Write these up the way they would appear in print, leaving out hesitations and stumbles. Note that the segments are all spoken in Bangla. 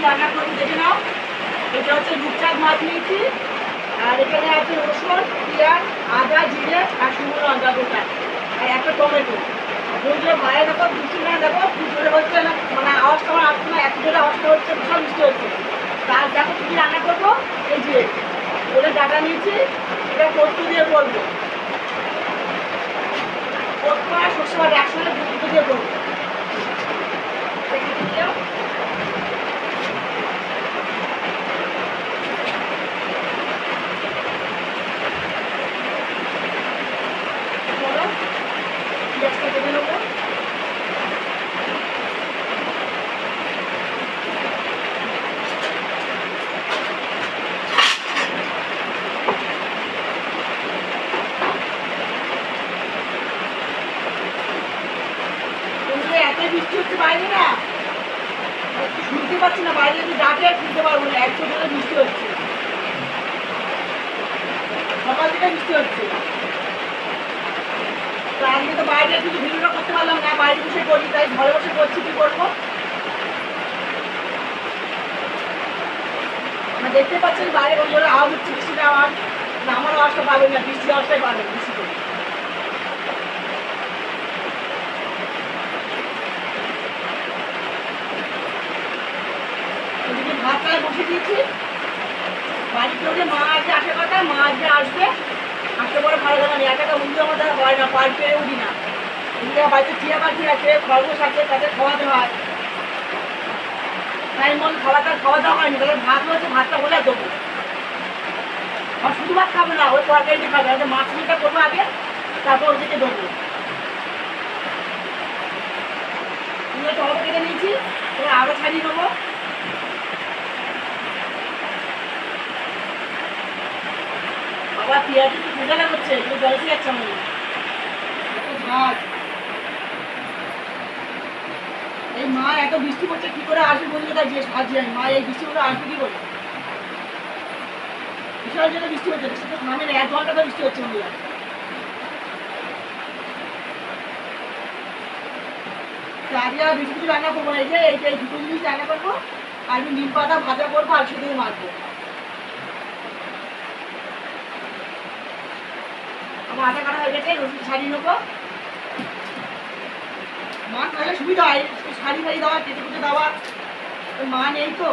রান্না করবো দেখে নাও। এটা হচ্ছে রূপচাঁদ মাছ নিয়েছি, আর এখানে আছে রসুন, পেঁয়াজ, আদা, জিরে আর শুকনো লঙ্কা গোটা, আর একটা টমেটো। বন্ধুরা বাইরে দেখো বৃষ্টি না, দেখো কি জোরে হচ্ছে না, মানে আওয়াজটা আমার আসছে না, এত জোরে আওয়াজটা হচ্ছে, বিশাল বৃষ্টি হচ্ছে। তার দেখো কি রান্না করবো, এই যে ওটা ডাটা নিয়েছি, এটা পোস্ত দিয়ে করবো, পোস্ত আর সর্ষে বাটা একসঙ্গে দুটো দিয়ে করবো। গ্যাসটা কেটে নেবো। এত বৃষ্টি হচ্ছে বাইরে না, শুনতে পাচ্ছি না, বাইরে যদি ডাকে শুনতে পারবো না, একশো জোরে বৃষ্টি হচ্ছে, সকাল থেকে বৃষ্টি হচ্ছে। তো আজকে তো বাইরে কিছু ভিডিওটা করতে পারলাম না, বাইরে বসে করি, তাই ঘরে বসে করছি, কি করবো। দেখতে পাচ্ছেন বাইরে বন্ধুরা আওয়াজ হচ্ছে, বৃষ্টিটা আওয়াজ, আমার আওয়াজটা পাবেন না, বৃষ্টির আওয়াজটাই পাবেন বৃষ্টিতে। এদিকে ভাতটায় বসে দিয়েছি, বাড়িতে ওদের মা আজকে আসে কথা, মা আজকে আসবে, আসতে পরে ভালো লাগে না, একা বন্ধু আমার দ্বারা হয় না, পার পেরে উঠি না। এদিকে বাড়িতে টিয়া পাখি আছে, খরগোশ আছে, তাদের খাওয়াতে হয়, তাই মন খাওয়া দাওয়া হয়নি, তাদের ভাত হয়েছে, ভাতটা হলে দেবো। আর শুধু ভাত খাবে না, ওই তরকারিটা খাবে, আগে মাছ মুখটা করবো আগে, তারপর ওদিকে দেবো। টমেটো কেটে নিয়েছি, এবার আরও ছাড়িয়ে নেবো। আবার পেঁয়াজ একটু ভেজা করছে, একটু জল দিয়ে যাচ্ছে আমার ভাত। এই মা এত বৃষ্টি পড়ছে, কি করে আসবে বন্ধু, তাই জিজ্ঞেস ভাবছি আমি, মা এই বৃষ্টি করে আসবে কি করে, বিশাল জন্য বৃষ্টি হচ্ছে, বৃষ্টি তো থামে না, 1 ঘন্টা তো বৃষ্টি হচ্ছে বন্ধুরা। আজকে আর বেশি কিছু রান্না করবো না, এই যে এই দুটো জিনিস রান্না করবো, আর নিম পাতা ভাজা করবো, আর শুধু মাখবো। আমার আটা কাটা হয়ে গেছে, রসুন ছাড়িয়ে নেবো। মা তাহলে সুবিধা হয়, শাড়ি ফাড়ি দেওয়া, কেটে কুটে দেওয়া, মা নেই তো,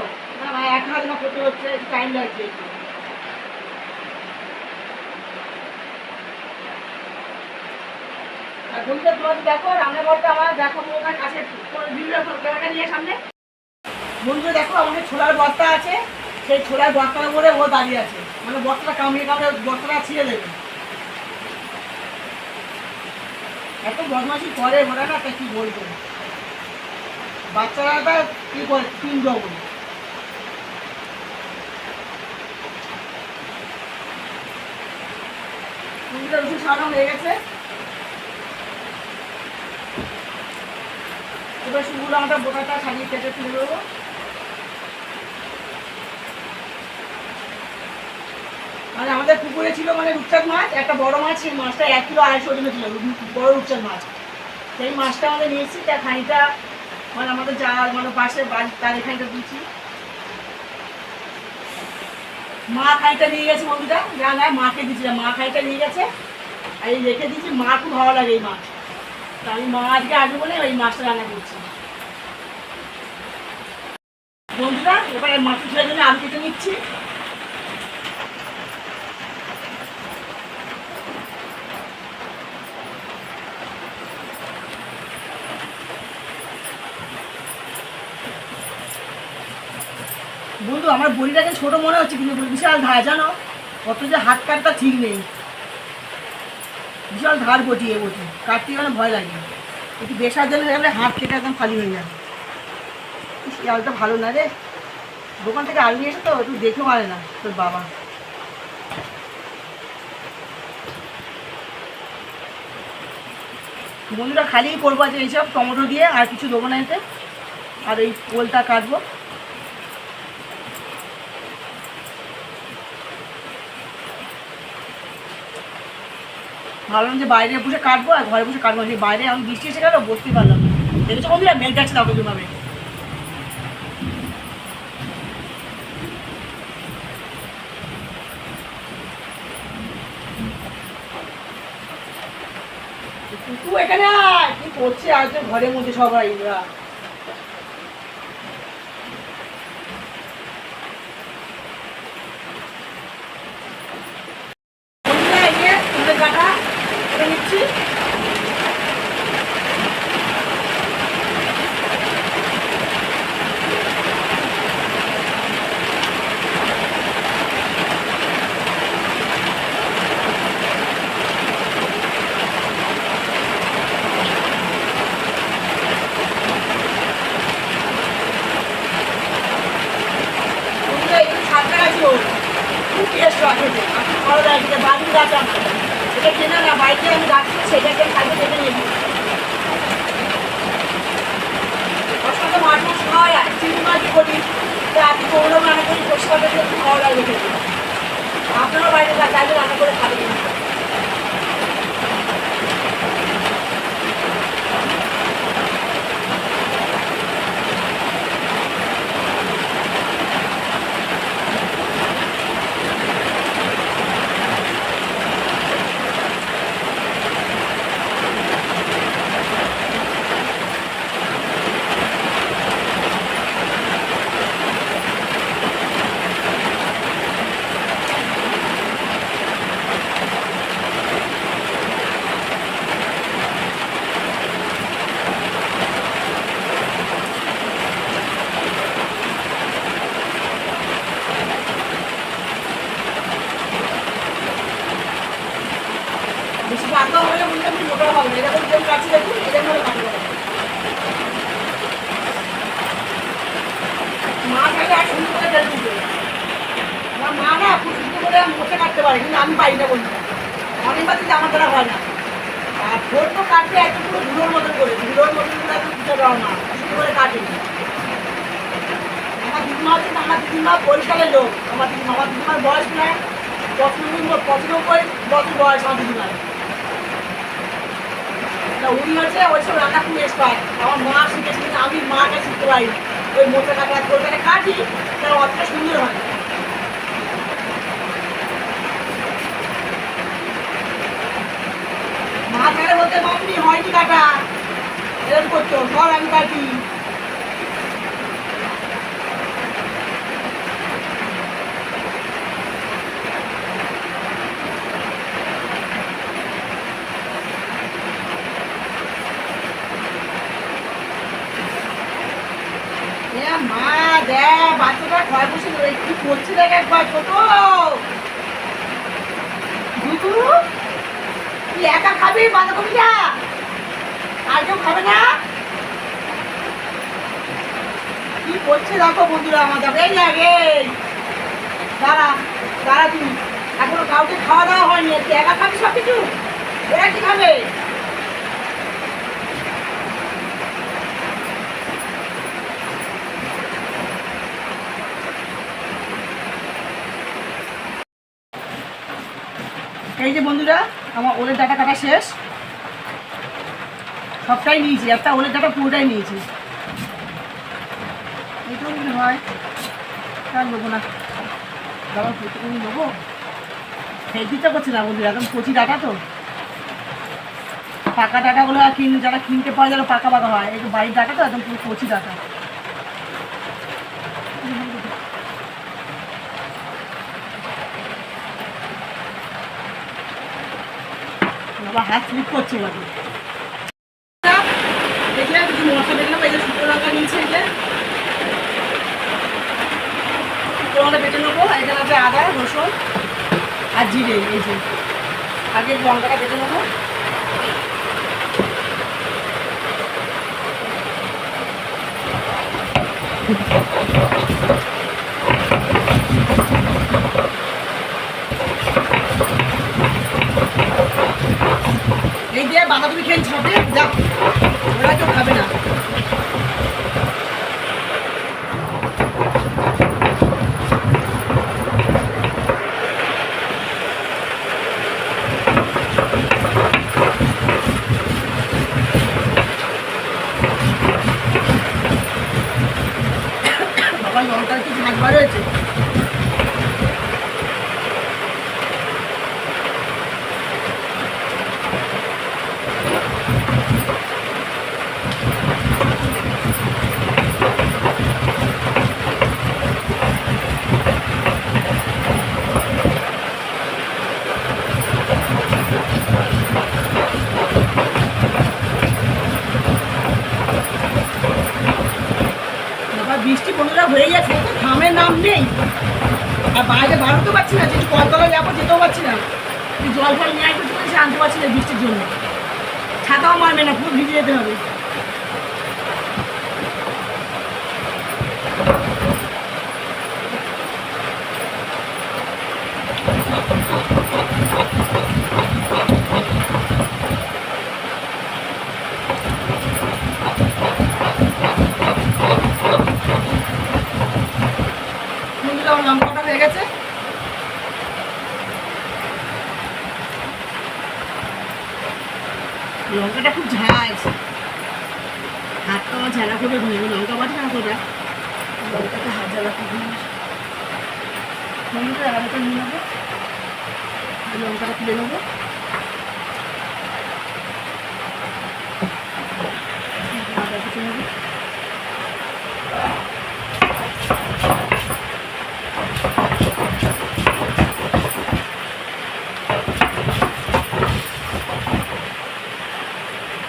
এক হাত না করতে হচ্ছে, টাইম লাগছে। আর বন্ধুরা তোমার দেখো রান্নাঘরটা আমার দেখাবো, ওখানে কাছে ক্যামেরাটা নিয়ে সামনে। বন্ধুরা দেখো আমাদের ছোলার বস্তা আছে, সেই ছোলার বস্তার উপরে ও দাঁড়িয়ে আছে, মানে বস্তাটা কামড়িয়ে বস্তাটা ছিঁড়ে দেবে। এত বদমাশি করে ওরা না, তা কি বলবো, বাচ্চারা কি করে তিন জবন। রসুন ছাড়ানো হয়ে গেছে, এবার শুকনো লঙ্কাটা বোটাটা ছাড়িয়ে কেটে তুলে দেবো। মানে আমাদের পুকুরে ছিল মানে রূপচাঁদ মাছ, একটা বড় মাছ, সেই মাছটা 1 কিলো 250 ওজনে ছিল, বড় রূপচাঁদ মাছ। সেই মাছটা আমাদের নিয়েছি, তার খানিটা মানে আমাদের যা মানে পাশের বাড়ি তার এখানটা দিয়েছি। মা খানিটা নিয়ে গেছে বন্ধুরা, যা না মাকে দিয়েছিলাম, মা খানিটা নিয়ে গেছে, আর এই রেখে দিয়েছি, মা খুব ভালো লাগে এই মাছ, তা আমি মা আজকে আসবে বলে ওই মাছটা রান্না করছি। বন্ধুরা এবার মাছ ছেড়ে জন্য আলু কেটে নিচ্ছি। বন্ধু আমার বড়িটাকে ছোট মনে হচ্ছে, কিন্তু বিশাল ধার জানো, কত যে হাত কাটটা ঠিক নেই, বিশাল ধার বটিয়ে কাটতে মানে ভয় লাগে, একটু বেসার জন্য গেলে হাত কেটে একদম খালি হয়ে যায়। এই আলুটা ভালো না রে, দোকান থেকে আলু নিয়ে এসে তো একটু দেখে পারে না তোর বাবা। বন্ধুরা খালি করবো আছে এইসব টমেটো দিয়ে, আর কিছু দেবো না এতে, আর এই পোলটা কাটবো। ভাবলাম যে বাইরে বসে কাটবো আর ঘরে বসে কাটবো, যে বাইরে আমি বৃষ্টি এসে গেল, বসতেই পারলাম না। দেখেছো বন্ধুরা মেঘ যাচ্ছে না কীভাবে। তুই এখানে আয়, কি করছে আজ ঘরের মধ্যে সবাই ওরা। কাটা কেটে নিচ্ছি। এটা কেনা না, বাড়িতে আমি রাখছি, সেটাকে খাইতে কেটে নেব। সবসময় মাছ মাছ খাওয়া যায়, চিংড়ি মাছ করি, আমি করলাম রান্না করি, পরিষ্কার করে একটু খাওয়া লাগবে খেতে। আপনারাও বাড়িতে চাইলে রান্না করে খাবেন। বেশি পাকা হলে মোটামুটি মোটা হবে না, এরকম যেমন কাছে দেখুন এরকম হলে কাটবে। মা খাইলে আর সুন্দর করে তেল দিতে, আমার মা না খুব সুন্দর করে মোটে কাটতে পারে, কিন্তু আমি পারি না বলতে। অনেক বাতিতে আমার দ্বারা হয় না। আর ভোর তো কাটবে একদম পুরো ধুলোর মতন করে, ধুলোর মতন করে একদম পিঠে দেওয়া না, সুন্দর করে কাটে। আমার দিদিমা হচ্ছে, আমার দিদিমা বরিশালের লোক। আমার দিদিমার বয়স প্রায় 95 বছর বয়স আমার দিদিমার। উনি হচ্ছে ওইসব রান্না খুব এক্সপার্ট। আমার মা শিখেছে, কিন্তু আমি মাকে শিখতে পারি। ওই মোটা কাটা তরকারি কাটি, তারা অতটা সুন্দর হয়। মা থাকলে বলতে মামনি হয়নি কাটা, এরকম করতো, ঘর আমি কাটি। মা দেখ বাচ্চাটা ঘরে বসে কি করছে, দেখ একবার ছোট দুধু, তুই একা খাবি বাঁধাকপিটা, আর কেউ খাবে না? কি করছে দেখো বন্ধুরা আমাদের। এই আগে দাঁড়া দাঁড়া, তুই এখনো কাউকে খাওয়া দাওয়া হয়নি, তুই একা খাবি সব কিছু? ওরা কি খাবে? এই যে বন্ধুরা, আমার ওলের ডাটা কাটা শেষ, সবটাই নিয়েছি, একটা ওলের ডাটা পুরোটাই নিয়েছি। এইটুকু যদি হয় তার নেবো না, বাবা প্রতিদিন নেবো, খেতে ইচ্ছা করছে না বন্ধুরা, একদম কচি ডাটা তো। পাকা ডাটাগুলো যারা কিনতে পাওয়া যায় পাকা পাকা হয়, একটু বাড়ির ডাটা তো একদম পুরো কচি ডাটা। আবার হাত স্লিপ করছে এবার। দেখলাম কিছু মশলা দেখলাম, এই যে শুকনো লঙ্কা নিয়েছে, এই যে শুকনো লঙ্কা বেটে নেবো। এখানে আছে আদা রসুন আর জিরে, এই যে আগে লঙ্কাটা বেটে নেবো। এই দিয়ে বাঁধাকপি খেয়ে ছাপে যা, ওরা কেউ খাবে না। বাবা লঙ্কার কি ঝাঁক বার হয়েছে। হয়ে যাচ্ছে, তো থামের নাম নেই। আর বাইরে বাড়তে পারছি না, যেহেতু কলতলা যাবো যেতেও পারছি না, জল ফল নিয়ে আসতে পারছি, আনতে পারছি না বৃষ্টির জন্য। ছাতাও মারবে না, পুরো ভিজে যেতে হবে। লঙ্কাটা হয়ে গেছে, লঙ্কাটা খুব ঝাল, হাতটা আমার ঝালা করে ধরবে, লঙ্কা বাটা না করে লঙ্কাটা হাত ঝালা করে আলাদাটা নিয়ে নেবো, লঙ্কাটা তুলে নেবো। আদা কুচে নেবো,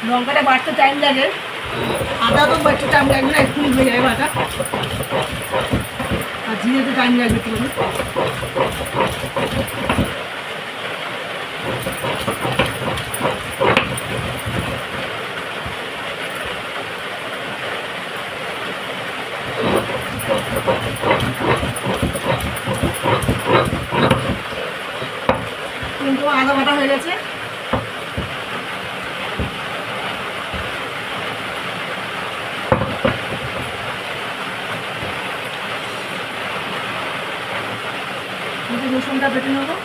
লঙ্কাটা বাড়তে টাইম লাগে, আদা তো বাড়তে টাইম লাগবে না, এক্ষুনি হয়ে যাবে বাটা। আর জিরেতে টাইম লাগবে একটু। কিন্তু আদা বাটা হয়ে গেছে, রসুনটা বেটে নেবো।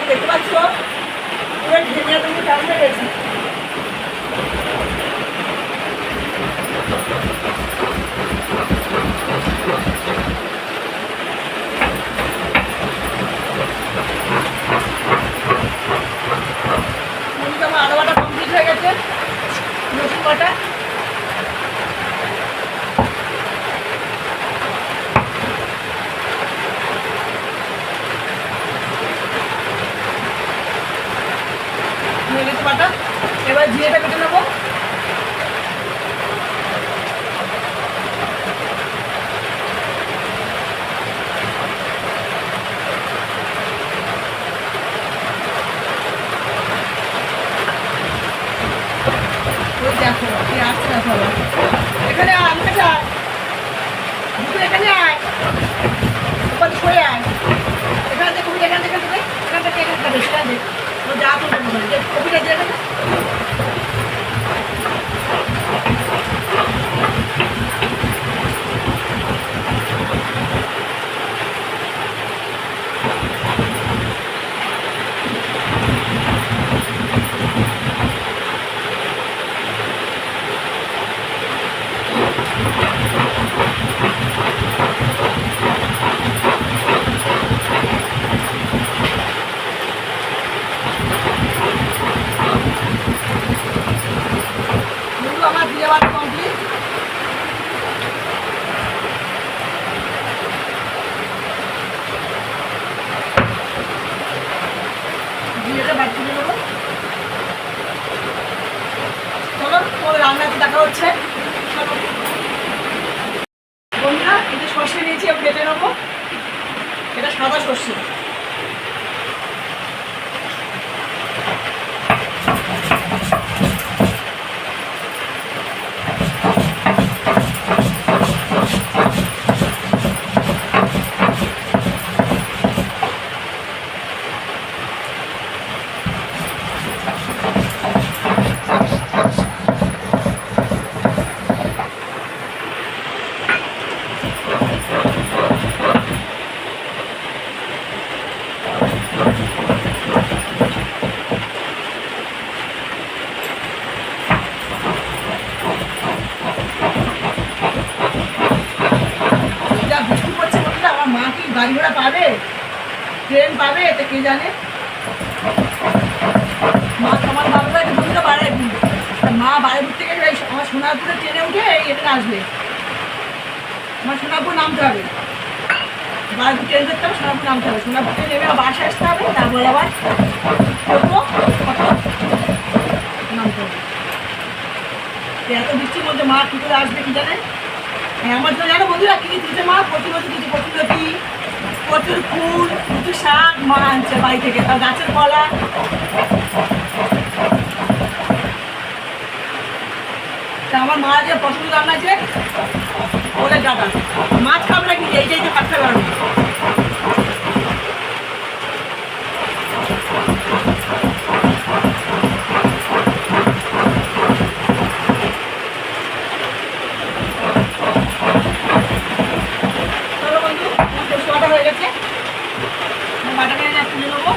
দেখতে পাচ্ছ পুরো ধনিয়া তুমি কাজ হয়ে গেছে। আমার আদা বাটা কমপ্লিট হয়ে গেছে, রসুন বাটা হয়ে গেছে বাটা। এবার জিরেটা কেটে নেবো, দেখো আসছে না সবাই, এখানে আমার কাছে আয়, এখানে আয়, ওখানে সরে আয়, এখান থেকে কবিটা এখান থেকে এখান থেকে এখানটা বেশি কাজে ও যা তো কবিটা দিয়ে দেবে। আমার দিয়ে বাটা কমপ্লিট, জিরেটা বাদ তুলে নেবো। চলো তোমাদের রান্নাতে দেখা হচ্ছে। বন্ধুরা এই যে সর্ষে নিয়েছি আমি কেটে নেবো, এটা সাদা সর্ষে। গাড়ি ঘোড়া পাবে, ট্রেন পাবে, তো কে জানে। মা আমার বাবা বন্ধুটা বাড়ায় ঘুরবে, মা বাইরে ঘুরতে গেলে আমার সোনারপুরে ট্রেনে উঠে এখানে আসবে, আমার সোনারপুর নামতে হবে, বাইরে ট্রেন ধরতে হবে, সোনারপুর নামতে হবে, সোনারপুর ট্রেন নেমে বাসে আসতে হবে, তারপর আবার নামতে হবে। এত বৃষ্টির মধ্যে মা কী করে আসবে কি জানে। হ্যাঁ আমার তো জানো বন্ধুরা কি দিচ্ছে মা, প্রতি বছর কিছু কচুলতি, প্রচুর ফুল, প্রচুর শাক মা আনছে বাড়ি থেকে, তার গাছের কলা। তা আমার মা যে পছন্দ রান্না আছে ওদের ডাটা, মাছ খাবে না কিন্তু এইটাই তো খাচ্ছে পারবে। হয়ে গেছে, বাটাকে তুলে নেবো।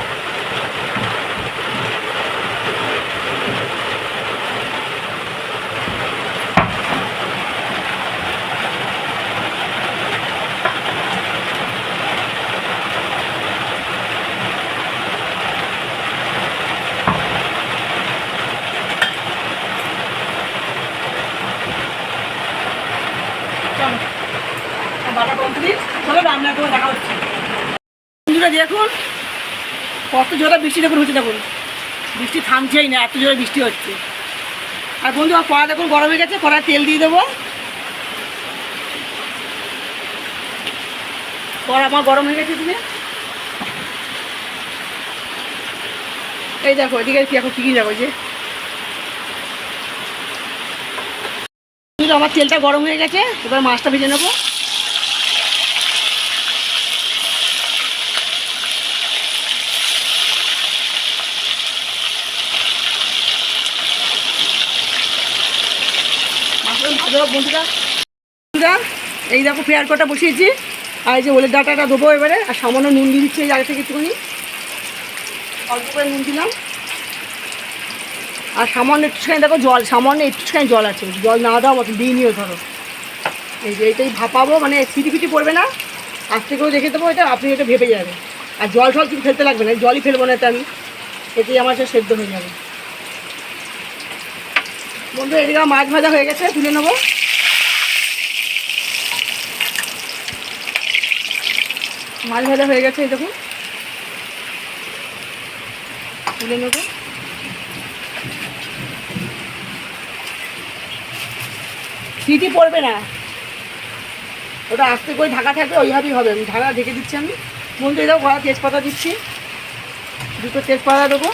বাটা কমপ্লিট, চলো রান্না করে দেখা হচ্ছে। বন্ধুরা দেখুন কত জোরে বৃষ্টি দেখুন হচ্ছে, দেখুন বৃষ্টি থামছেই না, এত জোরে বৃষ্টি হচ্ছে। আর বন্ধু আমার কড়া দেখুন গরম হয়ে গেছে, কড়ায় তেল দিয়ে দেবো। কড়া আমার গরম হয়ে গেছে, তুমি এই দেখো এদিকে কি এখন কী দেখো যে আমার তেলটা গরম হয়ে গেছে, এবার মাছটা ভেজে নেবো। বন্ধুরা এই দেখো পেয়ার কটা বসিয়েছি, আর এই যে ওলের ডাঁটাটা দেবো এবারে, আর সামান্য নুন দিয়ে দিচ্ছি এই আগে থেকে একটুখানি, অল্প করে নুন দিলাম, আর সামান্য একটুখানি দেখো জল, সামান্য একটুখানি জল আছে, জল না দেওয়া মতো দিয়ে নিও ধরো। এই যে এইটাই ভাপাবো, মানে ফিটি ফিটি পড়বে না, আজ থেকেও রেখে দেবো এটা, আপনি এটা ভেপে যাবে। আর জল ফল কিছু ফেলতে লাগবে না, জলই ফেলবো না এটা আমি, এতেই আমার সে সেদ্ধ হয়ে যাবে। বন্ধু এদিকে মাছ ভাজা হয়ে গেছে, তুলে নেবো। মাছ ভাজা হয়ে গেছে এই দেখুন, তুলে নেবো। সিটি পড়বে না, ওটা আস্তে করে ঢাকা থাকবে, ওইভাবেই হবে। আমি ঢাকা ঢেকে দিচ্ছি আমি। বন্ধু এই দেখো তেজপাতা দিচ্ছি, দুটো তেজপাতা দেবো।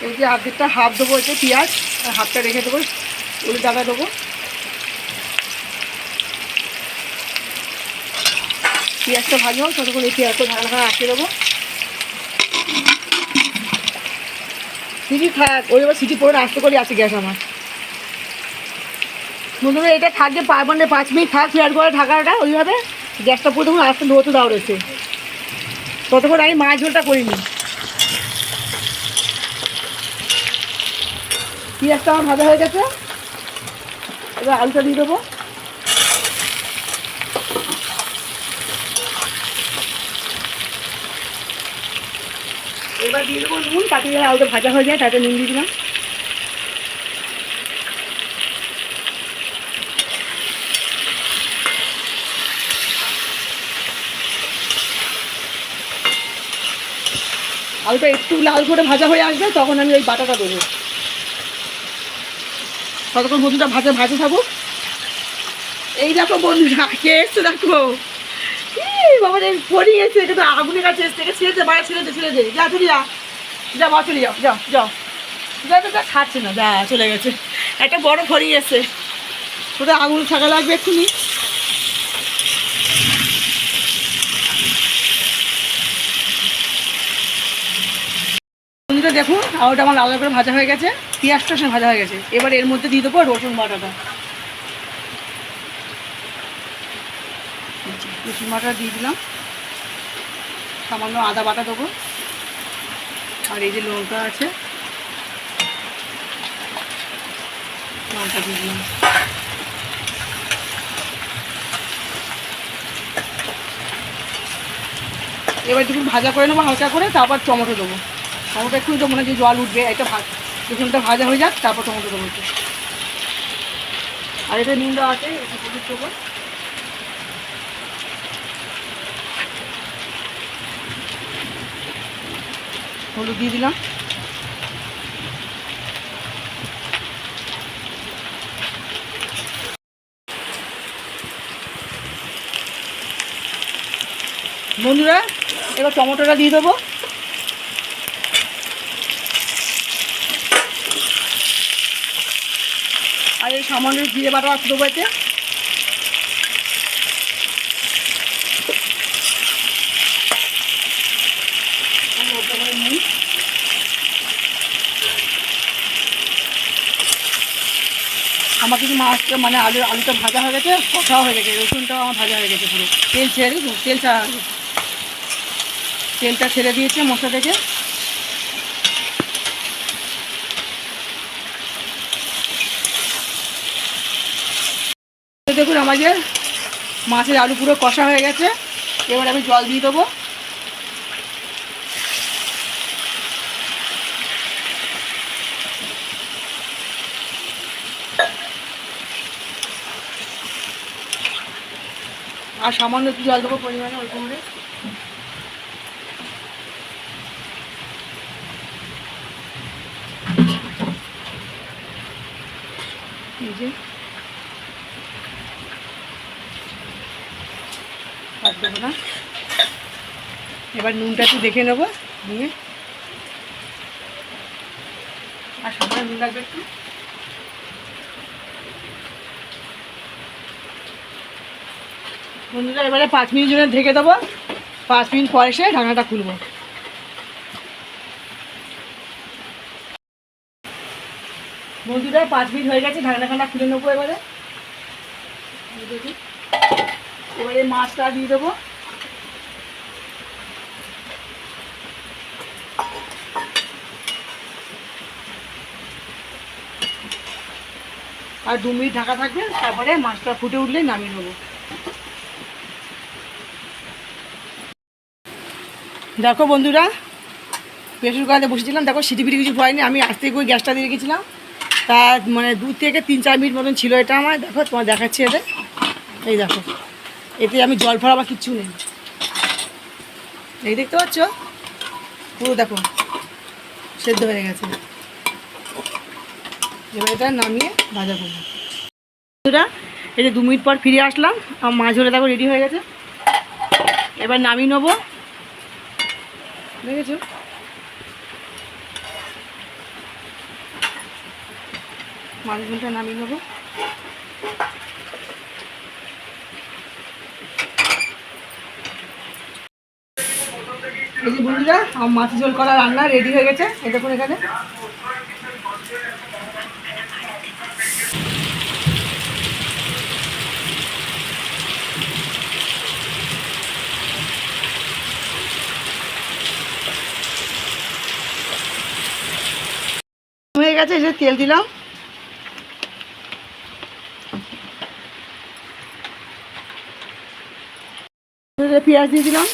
এই যে অর্ধেকটা হাফ দেবো, এতে পেঁয়াজ, আর হাফটা রেখে দেবো, ওই ডাটা দেবো। পেঁয়াজটা ভালো হোক ততক্ষণ এই পেঁয়াজটা ঢাকা আটকে দেবো। সিটি থাক, ওই এবার সিটি পরে আস্তে করে আসে গ্যাস আমার। বন্ধুরা এটা থাকবে 5 মিনিট থাক, ফেয়ার করে ঢাকাটা ওইভাবে, গ্যাসটা পুরো তখন আস্তে ধরতে দেওয়া রয়েছে, ততক্ষণ আমি মাছ ঝোলটা করিনি। পেঁয়াজটা আমার ভাজা হয়ে গেছে, এবার আলুটা দিয়ে দেবো। এবার দিয়ে দেবো নুন, তাতে আলুটা ভাজা হয়ে যায়, তাতে নুন দিয়ে দিলাম। আলুটা একটু লাল করে ভাজা হয়ে আসবে, তখন আমি ওই বাটাটা দেবো। ততক্ষণ বন্ধুটা ভাজা থাকুক। এই দেখো বন্ধুরা কে এসছে দেখো, বাবা ফড়ি এসছে, এটা তো আগুনের কাছে এসছে, এটা ছেড়ে দে, বাইরে ছেড়ে দে, যা চলে যা বা চলে যাও, যাও যাও, যা খাচ্ছে না, যা চলে গেছে। একটা বড় ফড়ি এসছে, ওটা আগুন থাকা লাগবে এক্ষুনি। বন্ধুরা দেখুন আলুটা আমার লাল করে ভাজা হয়ে গেছে, পেঁয়াজটা সঙ্গে ভাজা হয়ে গেছে। এবার এর মধ্যে দিয়ে দেবো রসুন বাটাটা, রসুন বাটা দিয়ে দিলাম, সামান্য আদা বাটা দেবো, আর এই যে লঙ্কা আছে লঙ্কা দিয়ে দিলাম। এবার একটু ভাজা করে নেবো হালকা করে, তারপর টমেটো দেবো। টমেটো একটু তো মনে হয় যে জল উঠবে, এটা রসুনটা ভাজা হয়ে যাক, তারপর টমেটো দেবো একটু। আর এটা নুন দেওয়া আছে, একটু হলুদ দেবো। হলুদ দিয়ে দিলাম। বন্ধুরা এবার টমেটোটা দিয়ে দেবো। আর এই সামান্য জিরে বাটা দেবো এতে। আমার কিন্তু মাছটা মানে আলুটা ভাজা হয়ে গেছে, কষাও হয়ে গেছে, রসুনটাও আমার ভাজা হয়ে গেছে পুরো। তেল ছেড়ে দিই, তেলটা ছেড়ে দিয়েছে মশলা থেকে। দেখুন আমাদের মাছের আলু পুরো কষা হয়ে গেছে। এবার আমি জল দিয়ে দেবো। আর সামান্য একটু জল দেবো পরিমাণে, অল্প করে। এই যে আর দেবো না। এবার নুনটা একটু দেখে নেবো নিয়ে, আর সামান্য নুন লাগবে একটু। বন্ধুরা এবারে 5 মিনিট জন্য ঢেকে দেবো। 5 মিনিট পরে এসে ঢাকনাটা খুলবো। বন্ধুরা 5 মিনিট হয়ে গেছে, ঢাকনাখানা খুলে নেবো এবারে। এবারে মাছটা দিয়ে দেবো। আর 2 মিনিট ঢাকা থাকবে, তারপরে মাছটা ফুটে উঠলেই নামিয়ে নেবো। দেখো বন্ধুরা প্রেসার কুকারে বসেছিলাম, দেখো সিটি পিটি কিছু হয়নি। আমি আস্তে করে গ্যাসটা দিয়ে রেখেছিলাম, তা মানে 2 থেকে 3-4 মিনিট মতন ছিল এটা আমার। দেখো তোমার দেখাচ্ছি এতে, এই দেখো এতে আমি জল ফল আমার কিচ্ছু নেই, এই দেখতে পাচ্ছ পুরো দেখো সেদ্ধ হয়ে গেছে। এবার এটা নামিয়ে ভাজা করবো। বন্ধুরা এই যে 2 মিনিট পর ফিরে আসলাম, আমার মাছ ধরে দেখো রেডি হয়ে গেছে। এবার নামিয়ে নেবো, দেখেছো? মাছগুলোটা নামিয়ে নেবো। এই যে বন্ধুরা আমার মাছ ঝোল করা রান্না রেডি হয়ে গেছে। এই দেখুন এখানে হয়ে গেছে। এই যে তেল দিলাম, পেঁয়াজ দিয়ে দিলাম,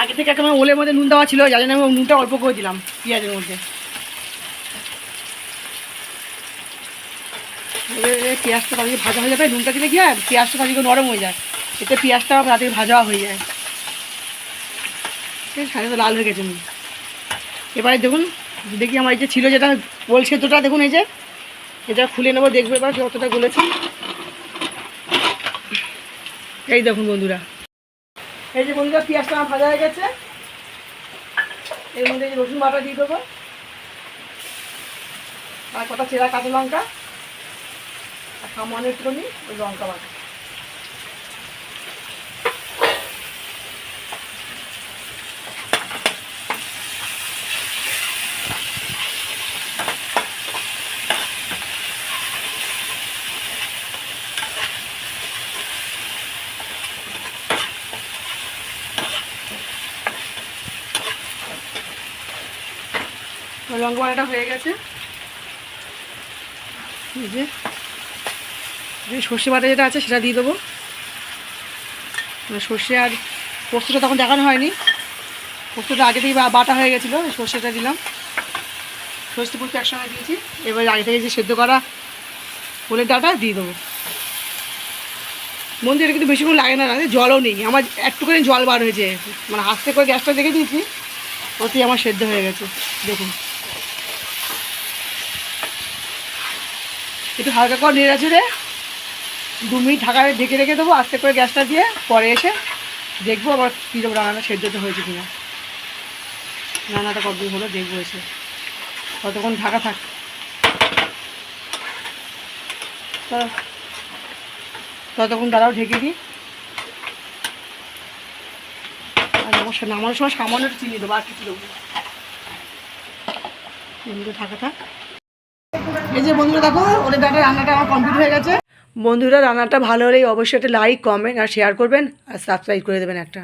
আগে থেকে একটা ওলের মধ্যে নুন দেওয়া ছিল, যার জন্য আমি নুনটা অল্প করে দিলাম পেঁয়াজের মধ্যে। এবারে পেঁয়াজটা তাদেরকে ভাজা হয়ে যাবে, নুনটা দিলে কি হয় পেঁয়াজটা তাদেরকে নরম হয়ে যায়, এতে পেঁয়াজটা তাদের ভাজা হয়ে যায়। সাথে তো লাল হয়ে গেছে নুন। এবারে দেখুন দেখি আমার এই যে ছিল যেটা ওল সেদ্ধটা, দেখুন এই যে এটা খুলে নেবো, দেখবো এবার কতটা গলেছে। এই দেখুন বন্ধুরা, এই যে বন্ধুরা পেঁয়াজটা আমার ভাজা হয়ে গেছে। এর মধ্যে রসুন বাটা দিয়ে দেবো, আর কটা চেরা কাঁচা লঙ্কা, আর সামান্য একটুখানি ওই লঙ্কা বাটা। লঙ্কা বাটাটা হয়ে গেছে। এই যে সর্ষে বাটা যেটা আছে সেটা দিয়ে দেবো। সর্ষে আর পোস্তটা তখন দেখানো হয়নি, পোস্তটা আগে থেকে বাটা হয়ে গেছিলো, সর্ষেটা দিলাম। সর্ষে পোস্ত একসঙ্গে দিয়েছি। এবার আগে থেকে যে সেদ্ধ করা ফুলের ডাটা দিয়ে দেবো। বন্ধু এটা কিন্তু বেশিক্ষণ লাগে না, জলও নেই, আমার একটুখানি জল বার হয়েছে, মানে আস্তে করে গ্যাসটা দেখে দিয়েছি, ওতেই আমার সেদ্ধ হয়ে গেছে। দেখুন একটু হালকা করে নেড়ে চড়ে 2 মিনিট ঢাকায় ঢেকে রেখে দেবো আস্তে করে গ্যাসটা দিয়ে। পরে এসে দেখবো আবার কী দেবো, রান্নাটা সেদ্ধটা হয়েছে কিনা, রান্নাটা কতদিন হলো দেখবো এসে। কতক্ষণ ঢাকা থাক, ততক্ষণ তারাও ঢেকে দিই। আর নামানোর সময় সামান্য একটু চিনি দেবো, আর কিছু দেবো না, ঢাকা থাক। এই যে বন্ধুরা দেখো ওদের ডাটা রান্নাটা আমার কমপ্লিট হয়ে গেছে। বন্ধুরা রান্নাটা ভালো হলেই অবশ্যই একটা লাইক, কমেন্ট আর শেয়ার করবেন, আর সাবস্ক্রাইব করে দেবেন একটা।